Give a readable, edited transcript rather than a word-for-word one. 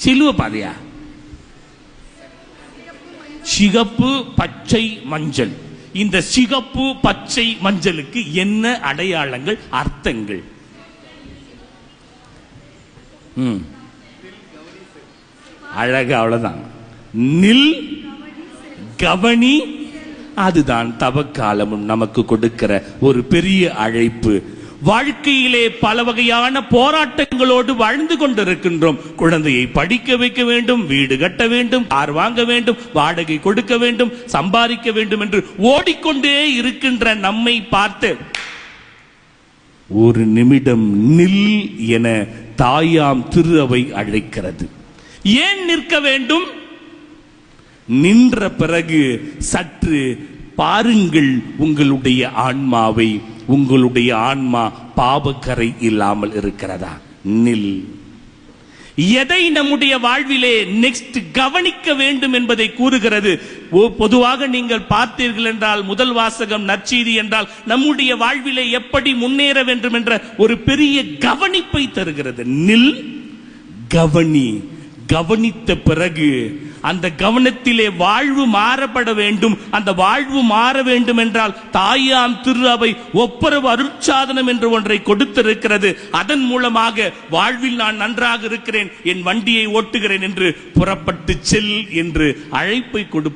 சிலுவை பாதையா? சிகப்பு பச்சை மஞ்சள். இந்த சிகப்பு பச்சை மஞ்சளுக்கு என்ன அடையாளங்கள், அர்த்தங்கள்? அழகு, அவ்வளவுதான். நில், கவனி. அதுதான் தவக்காலமும் நமக்கு கொடுக்கிற ஒரு பெரிய அழைப்பு. வாழ்க்கையிலே பல வகையான போராட்டங்களோடு வாழ்ந்து கொண்டிருக்கின்றோம். குழந்தையை படிக்க வைக்க வேண்டும், வீடு கட்ட வேண்டும், கார் வாங்க வேண்டும், வாடகை கொடுக்க வேண்டும், சம்பாதிக்க வேண்டும் என்று ஓடிக்கொண்டே இருக்கின்ற நம்மை பார்த்து ஒரு நிமிடம் நில் என தாயாம் திரு அவை அழைக்கிறது. ஏன் நிற்க வேண்டும்? நின்ற பிறகு சற்று பாருங்கள் உங்களுடைய ஆன்மாவை. உங்களுடைய ஆன்மா பாவக்கரை இல்லாமல் இருக்கிறதா? நில். எதை நம்முடைய வாழ்விலே நெக்ஸ்ட் கவனிக்க வேண்டும் என்பதை கூறுகிறது. பொதுவாக நீங்கள் பார்த்தீர்கள் என்றால் முதல் வாசகம் நற்செய்தி என்றால் நம்முடைய வாழ்விலே எப்படி முன்னேற வேண்டும் என்ற ஒரு பெரிய கவனிப்பை தருகிறது. நில், கவனி. கவனித்த பிறகு அந்த கவனத்திலே வாழ்வு மாறப்பட வேண்டும். அந்த வாழ்வு மாற வேண்டும் என்றால் தாயாம் திரு அவை ஒப்புரவு அருட்சாதனம் என்று ஒன்றை கொடுத்திருக்கிறது. அதன் மூலமாக வாழ்வில் நான் நன்றாக இருக்கிறேன், என் வண்டியை ஓட்டுகிறேன் என்று புறப்பட்டு செல் என்று அழைப்பை கொடுப்ப